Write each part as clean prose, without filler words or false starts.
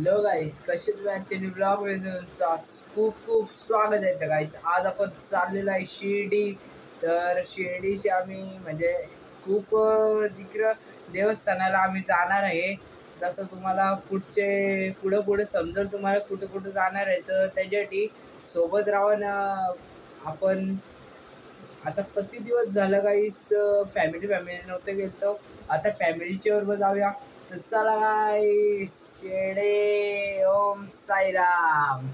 Hello गाईस, कसे तुम्ही आजच्या ब्लॉग मध्ये तुमचं खूप खूप स्वागत आहे. गाईस आज आपण चाललेलो आहे शिर्डी. तर शिर्डीशी आम्ही म्हणजे खूप तिकडं देवस्थानाला आम्ही जाणार आहे. जसं तुम्हाला पुढे समजेल तुम्हाला कुठं कुठं जाणार आहे. तर त्याच्यासाठी सोबत राहून आपण आता किती दिवस झालं गाईस फॅमिली नव्हतं गेलो. आता फॅमिलीच्या बरोबर जाऊया. तर चला गाईस, शेडे ओम साईराम.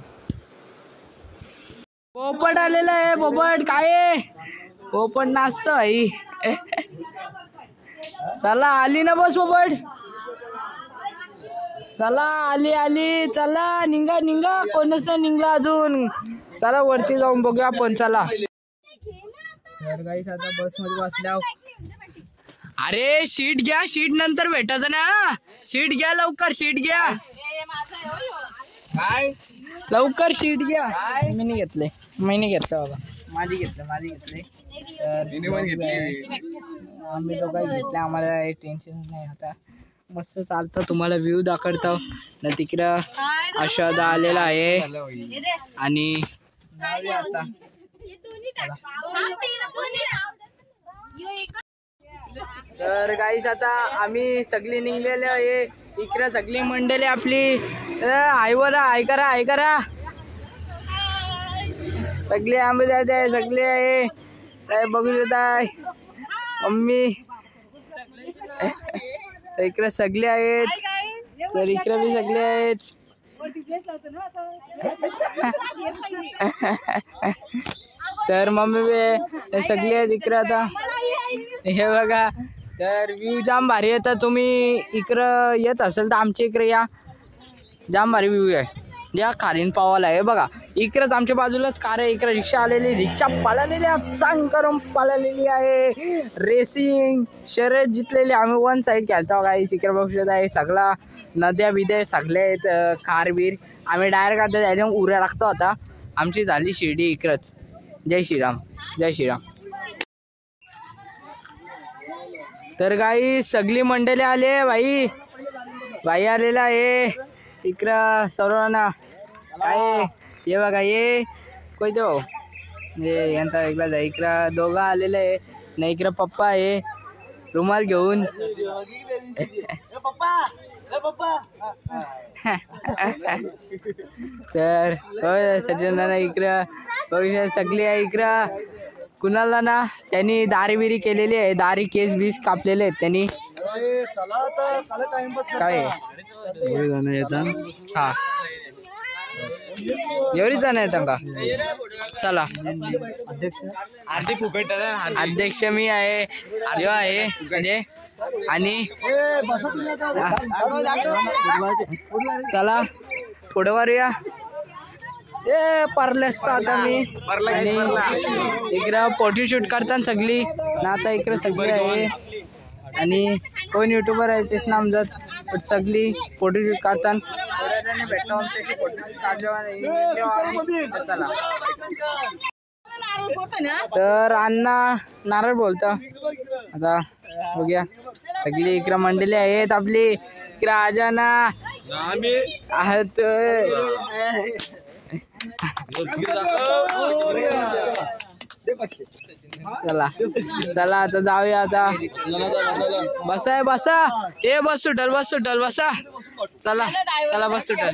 पोपट आलेला आहे. पोपट काय आहे? पोपट नाचतो आई. चला आली ना बस पोपट. चला आली. चला निघा कोणच नाही निघला अजून. चला वरती जाऊन बघूया आपण. चला तर गाईस आता बस मध्ये बसल्या. अरे शीट घ्या, शीट नंतर भेटायचं ना. शीट घ्या लवकर, शीट घ्या. काय लवकर शीट घ्या. मी नाही घेतले बाबा. माझी घेतले. आम्ही दोघांही घेतले. आम्हाला टेन्शन नाही. आता मस्त चालतं. तुम्हाला व्ह्यू दाखवतो ना. तिकडं अशोदा आलेला आहे आणि आता तर गाईस आता आम्ही सगळी निघलेले आहे. इकडे सगळी मंडळी आपली आय करा सगळे आंबे जात आहे. सगळे आहे काय बघू शकताय. मम्मी इकडे सगळे आहेत. तर इकडे बी सगळे आहेत. तर मम्मी बी सगळे आहेत इकडे. आता हे बघा. तर व्ह्यू जाम भारी आहे. तर तुम्ही इकडं येत असेल तर आमच्या इकडे या. जाम भारी व्ह्यू आहे. या खालीन पावाला आहे बघा. इकडेच आमच्या बाजूलाच कार आहे. इकडे रिक्षा आलेली. रिक्षा पळालेली चांग करून पळालेली आहे. रेसिंग शर्यत जिंकलेली. आम्ही वन साईड खेळतो गाईस. इकडे बघू शकत आहे. सगळा नद्या बिद्या सगळे आहेत. कार बीर आम्ही डायरेक्ट आता जायला उऱ्या लागतो. आता आमची झाली शिर्डी इकडंच. जय श्रीराम. तर गाई सगळी मंडळी आले. बाई आलेला आहे इकडं सर्वांना. काय ये बघा ये कोय देव हे यांचा वेगळाच आहे. इकडं दोघं आलेले आहे ना. इकडं पप्पा आहे रुमाल घेऊन. तर सज्जनांना इकडं सगळी आहे. इकडं कुणाला ना त्यांनी दारी बिरी केलेली आहे. दारी केस बीस कापलेले आहेत त्यांनी. काय हा एवढी जण आहेत का. चला अध्यक्ष मी आहे म्हणजे आणि चला पुढे वरूया. परलेस आता मी आणि इकडं फोटो शूट करताना सगळी ना. आता इकडे सगळी आहे आणि कोण युट्यूबर आहे तेच नाम जात. पण सगळी फोटो शूट करताना भेटतो आमच्याशी. फोटो शूट काढल्यावर चला. तर अण्णा नारळ बोलतो. आता बघूया. सगळी इकडे मंडळी आहेत आपली. इकडे आजाना आहात. चला आता जाऊया. आता बसा. ए बस सुटल बसा. चला बस सुटल.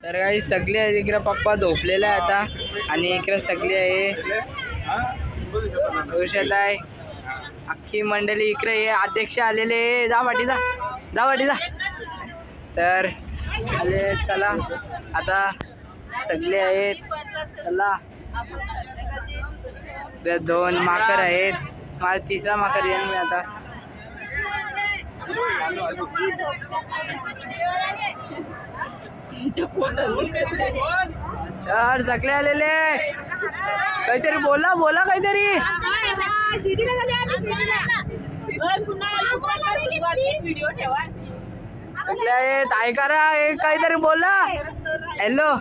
तर काही सगळे आहे. इकडे पप्पा झोपलेला आहे आता आणि इकडे सगळे आहे औषध आहे. अख्खी मंडळी इकडे आहे. अध्यक्ष आलेले. जा वाटी जा. तर आले. चला आता सगळे आहेत. चला 2 माकड आहेत. माझा 3रा माकड येईन मी आता. तर सगळे आलेले. काहीतरी बोला काहीतरी. ऐका काहीतरी बोला. हॅलो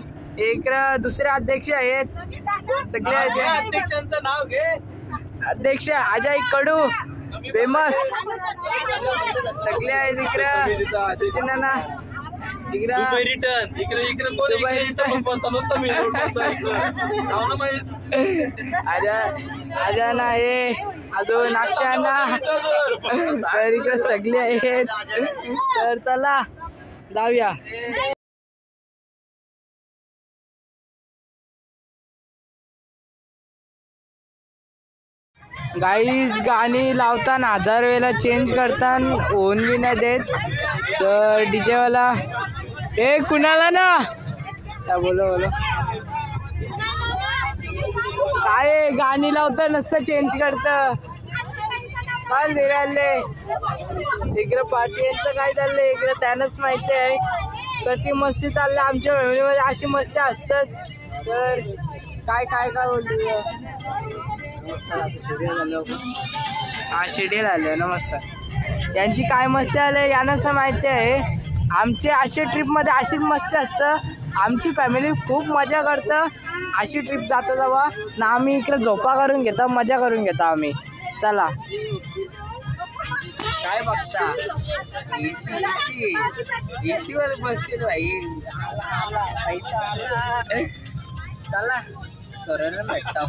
इकडं दुसरे अध्यक्ष आहेत सगळे. अध्यक्षांचं नाव घे. अध्यक्ष अजय कडू. फेमस सगळे आहे तिकडं सचिनाना आजाना आहे अजून अक्षाना तर इकडे सगळे आहेत. तर चला जाऊया. गाईज गाणी लावताना 1000 वेळेला चेंज करताना होऊन बी नाही देत. तर डीजे वाला ए कुणाला ना बोलो बोलो काय गाणी लावता नसतं चेंज करत काय विराले इकडं पाटीलचं काय चाललंय इकडं त्यांनाच माहिती आहे. कधी मस्ती चाललं आमच्या फॅमिलीमध्ये अशी मस्ती असतात. तर काय काय काय बोलतो हा शेड्यूल आलं. नमस्कार. यांची काय मस्ती आले यांनाच माहिती आहे. आमचे अशी ट्रिपमध्ये अशीच मस्ती असतं. आमची फॅमिली खूप मजा करतं. अशी ट्रिप जाता जावा ना आम्ही इकडे झोपा करून घेतो मजा करून घेतो आम्ही. चला काय बघता एसी वर बसतील भाई. पैसा आला चला करोना भेटता.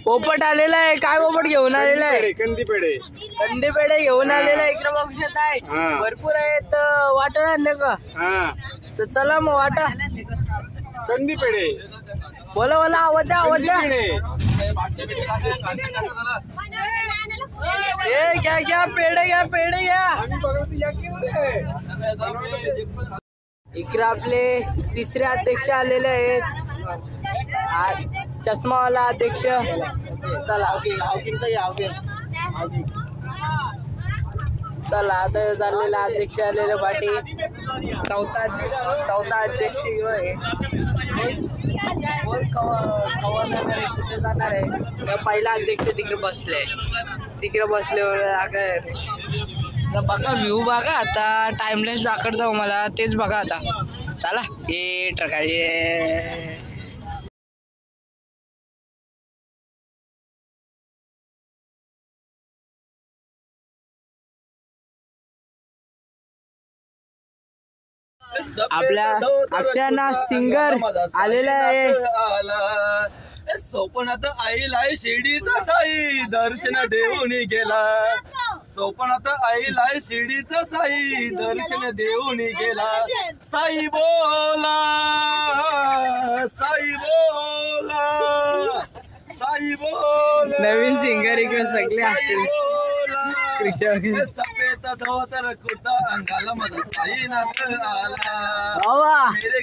पोपट आलेला आहे. काय पोपट घेऊन आलेला आहे? कंदी पेढे घेऊन आलेला आहे. इकडे बघू शकत आहे भरपूर आहेत. वाटा आणले का? तर चला मग वाटा कंदी पेढे बोला बोला आवडते घ्या पेढे घ्या. इकडे आपले तिसरे अध्यक्ष आलेले आहेत. चष्मावाला अध्यक्ष. चला चला आता चाललेला अध्यक्ष आलेले पाठी. चौथा अध्यक्ष आहे. कुठे जाणार आहे? पहिला अध्यक्ष तिकडे बसले बघा व्ह्यू बघा. आता टाइमलेस दाखवत जाऊ मला तेच बघा आता. चला ये ट्रकाळे आपल्या अक्षयना सिंगर आलेला आहे. स्वप्नात आईला शिर्डीचा साई दर्शन देऊन गेला. स्वप्नात आईला शिर्डीचा साई दर्शन देऊन गेला. साई बोला साई बोला साई बोला. नवीन सिंगर इकडे सगळे असतील. सफेद धोतर कुर्ता अंगाला माझा साईनाथ आला. मेरे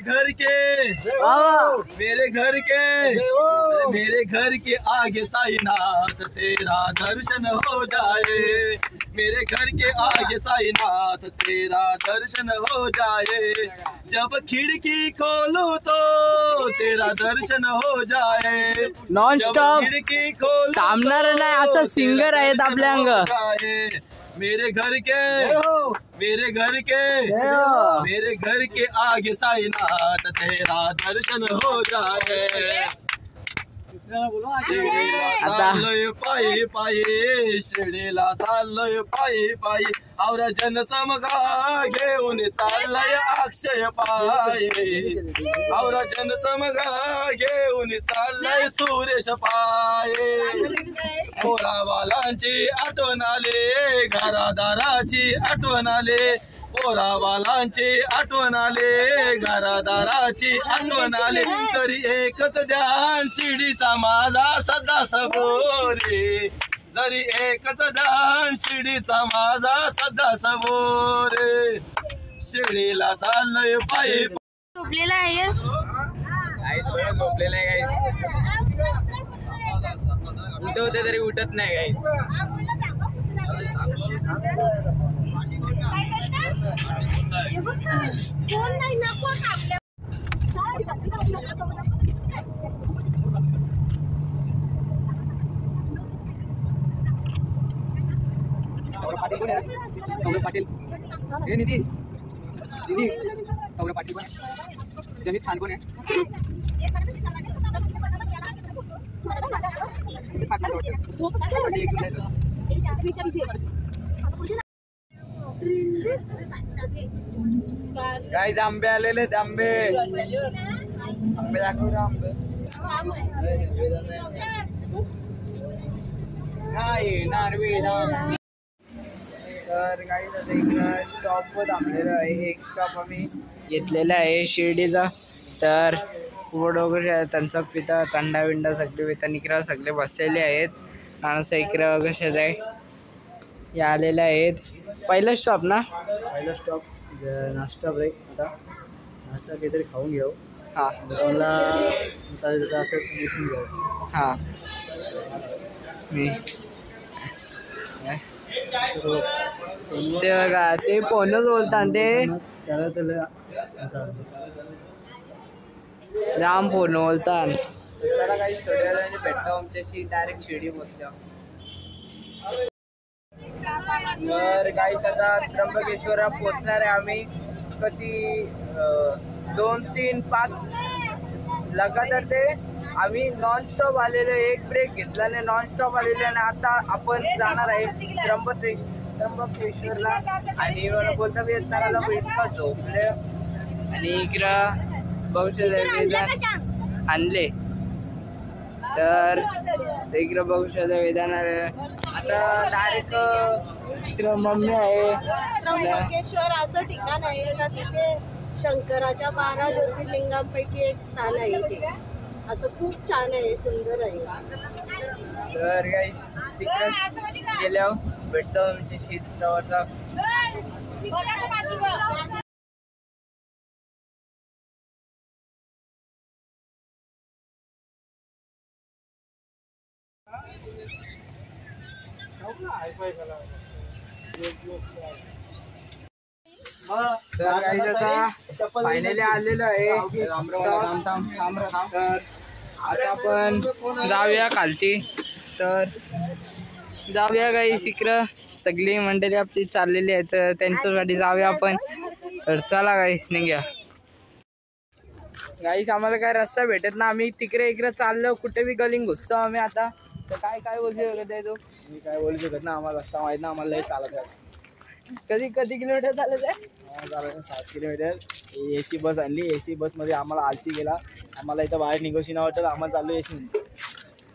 घर के आगे साईनाथ तेरा दर्शन हो जाए. मेरे घर के आगे साईनाथ तेरा दर्शन हो जाए. जब खिड़की खोलू तो तेरा दर्शन हो जाए. नॉन स्टॉप खिड़की खोलू थांबणार नाही असं सिंगर आहेत आपल्या अंग. मेरे घर के आगे साईनाथ तेरा दर्शन हो जाए. चाललोय पायी पायी शिर्डीला चाललोय पायी पायी. औरा जनसमगा घेऊन चाललाय अक्षय पायी. औरा जनसमगा घेऊन चाललाय सुरेश पायी. पोरावालांची आठवण आले घरादाराची आठवण आले. पोरावालांची आठवण आले घरादाराची आठवण आले. तरी एकच ध्यान शिर्डीचा माझा सदा सबोरे. तरी एकच ध्यान शिर्डीचा माझा सदा सबोरे. शिर्डीला चाललोय पायी. झोपलेला आहे झोपलेला आहे उठवते तरी उठत नाही गाईस. सौरभ पाटील हे निधी सौरभ पाटील पण जमीन खान पण आहे. गाईज आंबे आलेले आहेत, आंबे आंबे दाखव रे आंबे. तर काही आता इकडं स्टॉपवर थांबलेलो आहे. एक स्टॉप आम्ही घेतलेला आहे शिर्डीचा. तर फूड वगैरे त्यांचा पिता थंडा विंडा सगळे वेतन इकडं सगळे बसलेले आहेत. आणि इकडं कशाच आहे हे आलेले आहेत. पहिला स्टॉप ना, पहिला स्टॉप नाश्ता ब्रेक. आता नाश्ता काहीतरी खाऊन घेऊ. हां असं घेऊ. हां मी ते बघा ते फोनच बोलतात ते त्याला जाम फोन बोलतात. चला काही थोड्या भेटतो आमच्याशी डायरेक्ट शिर्डी पोचल्या. तर काही आता त्र्यंबकेश्वरला पोचणार आहे आम्ही. कधी 2, 3, 5 लगातार ते आम्ही नॉनस्टॉप आलेलो. एक ब्रेक घेतला नाही, नॉनस्टॉप आलेले. आणि आता आपण जाणार आहे त्र्यंबकेश्वरला. आणि मला बोलता मी येताना इतका झोपले. आणि इकडं बघू आणले. तर इकडं बघू शकता वेदांना आता डायरेक्ट इकडं मम्मी आहे. त्र्यंबकेश्वर असं ठिकाण आहे का तिथे शंकराच्या 12 ज्योतिर्लिंगांपैकी एक स्थान आहे. ते असं खूप छान आहे, सुंदर आहे. तर काही तिकडे गेल्यावर भेटतो शीतवरचा. तर काही आता फायनली आलेलो आहे. तर आता आपण जाऊया खालती. तर जाऊया काही इकडं सगळी मंडळी आपली चाललेली आहे. तर त्यांच्यासाठी जाऊया आपण. तर चला गाईस निघूया. गाईस आम्हाला काय रस्ता भेटत ना, आम्ही तिकडे इकडे चाललो, कुठे बी गलिंग घुसतो आम्ही आता. तर काय बोलतो तू? मी काय बोलू शकत ना, आम्हाला रस्ता माहित ना. आम्हाला चालत आहे. कधी किलोमीटर चालत आहे? 7 किलोमीटर. AC बस आणली. AC बसमध्ये आम्हाला आलसी गेला. आम्हाला इथं बाहेर निघोशी नाही वाटत. आम्हाला चाललो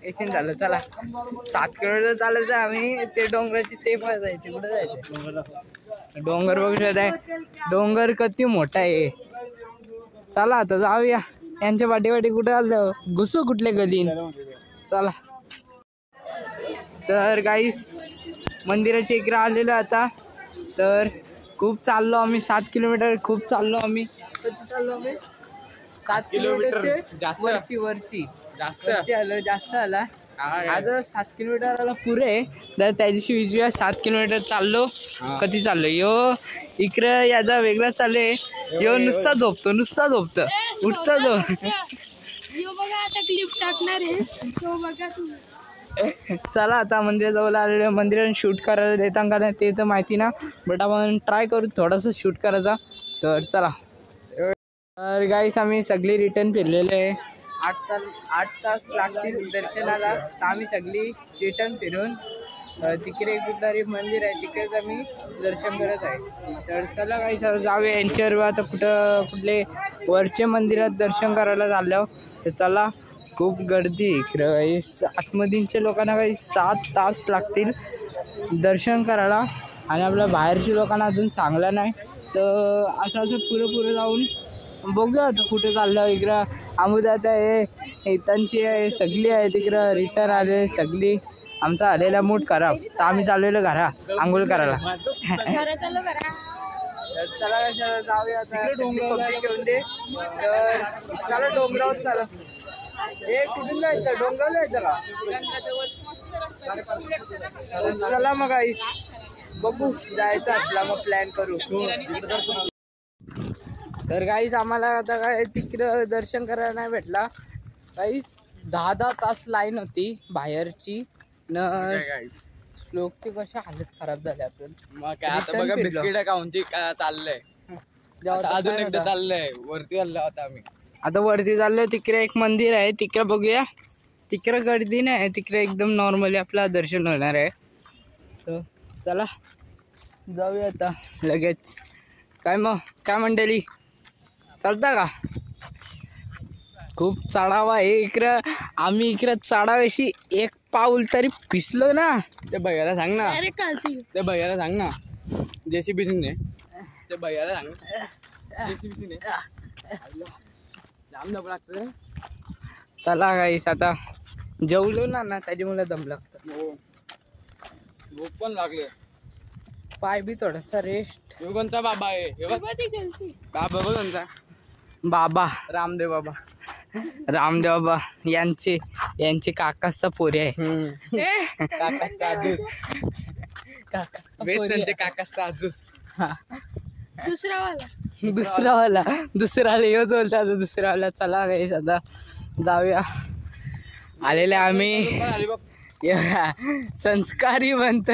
एसी झालं. चला 7 किलोमीटर चालत आहे आम्ही. ते डोंगराची ते पण जायचे. कुठे जायचं? डोंगर बघू शकताय. डोंगर किती मोठा आहे. चला आता जाऊया. यांच्या वाटी कुठे आलं घुसू कुठल्या गलीन. चला. तर गाईस मंदिराच्या इकडे आलेलो आता. तर खूप चाललो आम्ही. 7 किलोमीटर खूप चाललो आम्ही. कधी चाललो आम्ही? 7 किलोमीटर वरची जास्त आला. आता 7 किलोमीटर आला पुरे. तर त्याच्याशी 20 7 किलोमीटर चाललो. कधी चाललो यो इकडे याचा वेगळा चालू आहे. यो नुसता झोपतो उठता जो. आता क्लिप टाकणार आहे. चला आता मंदिराजवळ आलेलं. मंदिरात शूट करायला देता का नाही ते तर माहिती ना, बट आपण ट्राय करू थोडंसं शूट करायचा. तर चला. तर गाईस आम्ही सगळी रिटर्न फिरलेले आहे. 8 तास लागतील दर्शनाला. तर आम्ही सगळी रिटर्न फिरून तिकडे कुठलारी मंदिर आहे तिकडेच आम्ही दर्शन करत आहे. तर चला गाईस जाऊया यांच्यावर. आता कुठले वरचे मंदिरात दर्शन करायला चाललो. तर चला. खूप गर्दी इकडं. आतमधीलच्या लोकांना काही 7 तास लागतील दर्शन करायला. आणि आपल्या बाहेरच्या लोकांना अजून सांगलं नाही. तर असं पुरं जाऊन बघूया आता कुठे चाललं. इकडं अमुदात आहे, इतांची आहे, सगळी आहे तिकडं रिटर्न आले सगळी. आमचा आलेला मूड खराब. तर आम्ही चाललेलो घरा आंघोळ करायला. तर चला कशा जाऊया आता. घेऊन दे. तर चला डोंगरावर चला. हे कुठून जायचं? डोंगरावर जायचं का? चला मग आई बघू जायचं असला मग प्लॅन करू. तर गाईस आम्हाला आता काय तिकडं दर्शन करायला नाही भेटला. गाईस 10 तास लाईन होती बाहेरची. न लोकची कशी हालत खराब झाली. आपण मग काय आता बघा बिस्किट खाऊनची काय चाललंय. अजून एकदा चाललंय वरती. आलो आता आम्ही. आता वरती चाललोय. तिकडे एक मंदिर आहे तिकडे बघूया. तिकडे गर्दी नाही, तिकडे एकदम नॉर्मली आपला दर्शन होणार आहे. तर चला जाऊया आता लगेच. काय मग काय मंडळी, चालता का? खूप चढावा आहे इकडं. आम्ही इकडं चढाव्याशी एक पाऊल तरी पिसलो ना. ते भैयाला सांग ना, ते भैयाला सांग ना, JCB ते भैयाला सांग JCB लांब दम लागतं. चला गाईस आता जेवलो ना त्याच्यामुळे दम लागतं. भूक पण लागले, पाय बी थोडासा रेस्ट. हे कोणता बाबा आहे? हे बघ बाबा बघ कोणता, बाबा रामदेव बाबा. रामदेव बाबा यांचे काकाचा पोरी आहे. काका साजूस, त्यांचे काका साजूस. दुसरावाला योच बोलतात दुसरावाला. चला गाईस आता जाऊया. आलेले आम्ही संस्कारी म्हणत.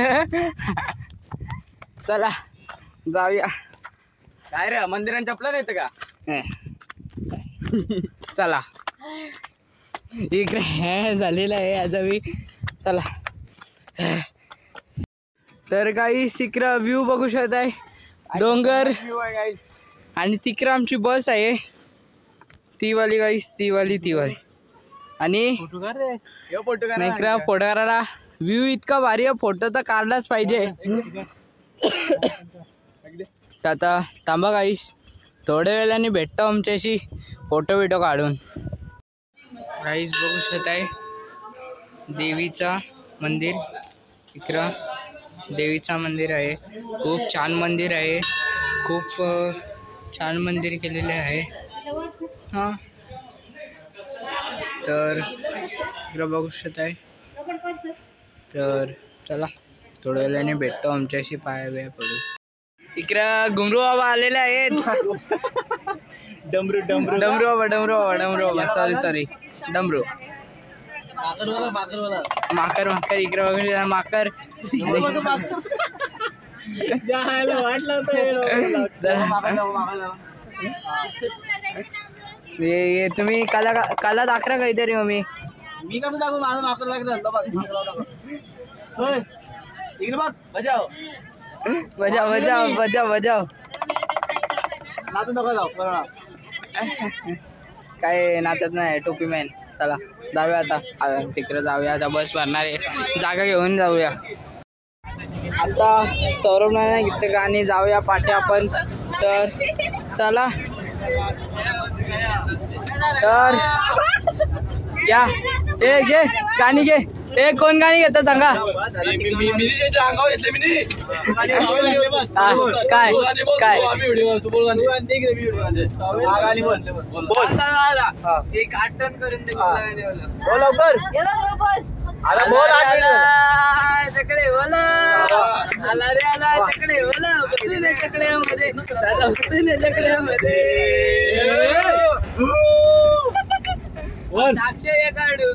चला जाऊया. काय रे मंदिरांच्या चपला येतं का? चला इकडे हे झालेलं आहे आजावी. चला तर काही इकडं व्ह्यू बघू शकताय, डोंगर आणि तिकडं आमची बस आहे ती वाली गाईस, ती वाली आणि इकडं फोटो काढायला व्ह्यू इतका भारी आहे, फोटो तर काढलाच पाहिजे. तर आता थांबा गाईस, थोड्या वेळाने भेटतो आमच्याशी फोटो बिटो काढून. गाईस बघू शकताय देवीचा मंदिर, इकडं देवीचा मंदिर आहे. खूप छान मंदिर आहे, खूप छान मंदिर केलेले आहे. हां तर इकडं बघू शकताय. तर चला थोड्या वेळाने भेटतो आमच्याशी, पाया बिया पडू. इकडं घुमरू बाबा आलेले आहेत. डमरू बाबा सॉरी डमरू माकर इकडे वगैरे माकर. तुम्ही काला दाखरा काहीतरी मम्मी. मी कसं दाखवू, माझं माकर लागलं. इकडे बघ, बजाव नाचून नको जाऊ. काय नाचत नाही टोपी मॅन. चला जाऊया आता तिकडे जाऊया. आता बस भरणार आहे, जागा घेऊन जाऊया. आता सौरभ नाना गीत गाणी जाऊया पाठी आपण. तर चला तर या ए घे गाणी घे. ए कोण गाणी घेतं सांगा. काय एक आठवण करून दे चकडे बोला. आला रे आला चकडे बोला. बसून चकड्यामध्ये दादा, बसून चकड्यामध्ये अक्षय काढू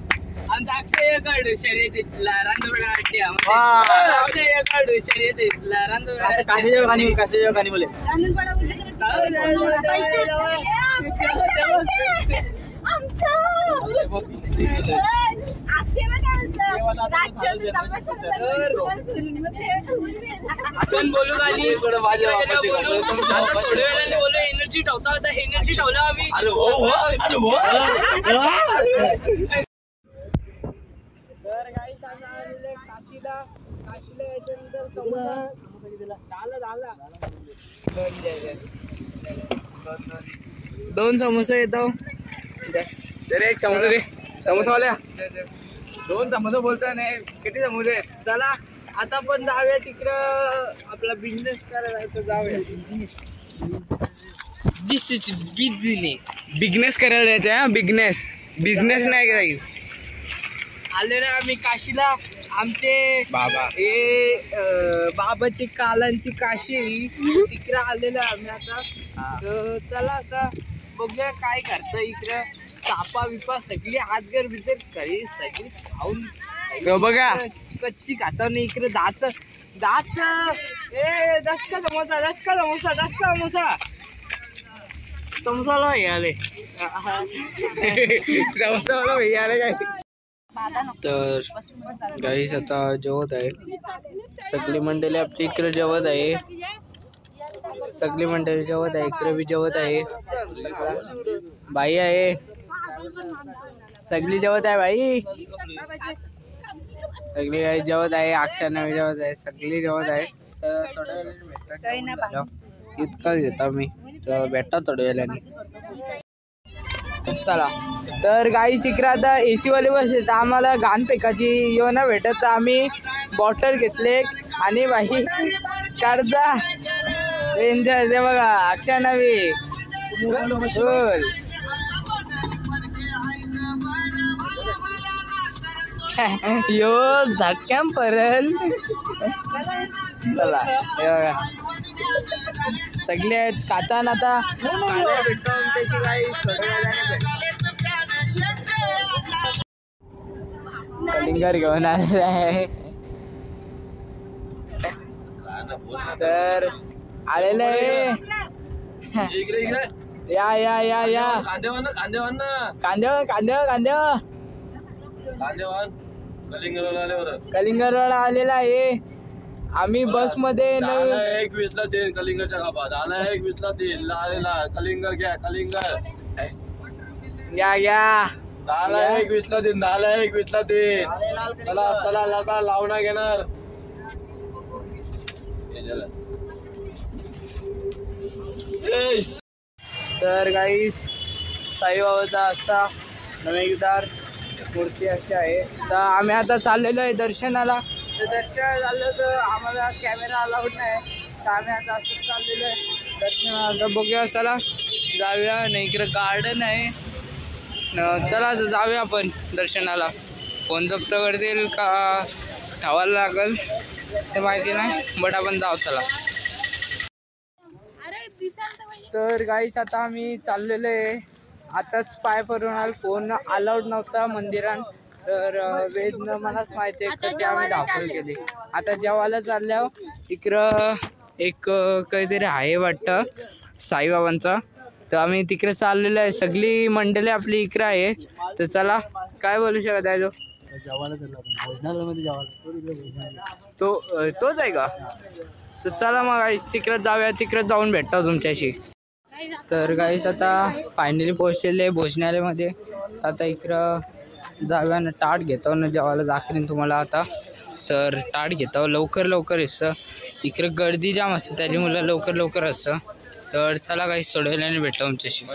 आमचा अक्षय काढू शर्यतीतला रांजोडा अक्षय काढू शर्यतीतला रांजोडा. काशीच्या गाणी बोले. आपण बोलू गाणी थोड्या वेळाने बोलू. एनर्जी ठेवता होता, एनर्जी ठेवला आम्ही. तर काही आलेले काशीला याच्यानंतर दोन समोसा येतो. तर एक समोसा दे. समोसावाल्या 2 समोसा बोलता नाही, किती समोसे? चला आता पण जाऊया तिकडं, आपला बिझनेस करायला जाऊया. बिझनेस करायला जायचं आहे. बिझनेस नाही करायचं. आले ना आम्ही काशीला. आमचे बाबा बाबाची कालांची काशी तिकडे आलेलं आम्ही आता. तर चला आता बघूया काय करतं इकडं. सापा विपा सगळी आजगर बिजर काही सगळी खाऊन बघा कच्ची खाता नाही. इकडे दाच ए दसका समोसा समोसाला हे आले. समोसा भैया आले काय. तर गाईस आता जेवत आहे सगळी मंडळी आपली इकडे जेवत आहे सगळी मंडळी जेवत आहे इकडे बी जेवत आहे सगळा बाई आहे सगळी जेवत आहे बाई सगळी काही जेवत आहे अक्षरना जेवत आहे सगळी जेवत आहे तर थोड्या वेळाने भेटतो इतकं घेतो मी तर भेटतो थोड्या वेळाने चला तर गाई इकडे आता AC वाले बसले तर आम्हाला घाण फेकाची येऊ ना भेटत तर आम्ही बॉटल घेतले आणि बाई करता एन्जॉय ते बघा अक्षय नवी बोल यो झटक्याम परल चला हे बघा सगळे खातान आता भेटतो त्याची काही कलिंगर घेऊन आलेला आहे तर आलेलं आहे या या या या कलिंगरवाडा आलेला आहे आम्ही बस मध्ये 1:20 ला ते कलिंगरच्या गावात आला 1:20 ला ते आलेला कलिंगर घ्या कलिंगर या या 1:20 ला ते 1:20 ला ते चला चला लागा लावणा घेणार तर गाईस साईबाबाचा असा नवेकदार मूर्ती अशी आहे तर आम्ही आता चाललेलो आहे दर्शनाला तर दर्शनाला चाललो तर आम्हाला कॅमेरा अलाउड नाही तर आम्ही आता असंच चाललेलो आहे दर्शनाला तर बघूया चला जाऊया नाही इकडे गार्डन आहे चला तर जाऊया आपण दर्शनाला फोन जप्त करतील का ठेवायला लागेल ते माहिती नाही बट आपण जाऊ चला तर गाईस आता आम्ही चाललेलो आहे आताच पाय पडून आला फोन अलाउड नव्हता मंदिरात तर वेदनं मलाच माहिती आहे तर ते आम्ही दाखल केली आता जेवायला चालल्यावर इकडं एक काहीतरी आहे वाटतं साईबाबांचा तर आम्ही तिकडे चाललेलो आहे सगळी मंडळी आपली इकडे आहे तर चला काय बोलू शकत आहे तो तोच आहे का तर चला मग गाईस तिकडे जाऊया तिकडे जाऊन भेटतो तुमच्याशी तर गाईस आता फायनली पोहोचलेले भोजनालयामध्ये आता इकडं जाऊया ना ताट घेतो ना जेवायला दाखवेन तुम्हाला आता तर ताट घेतो लवकर असतं इकडं गर्दी जाम असते त्याच्यामुळे लवकर असतं तर चला गाईस सोडवल्याने भेटतो तुमच्याशी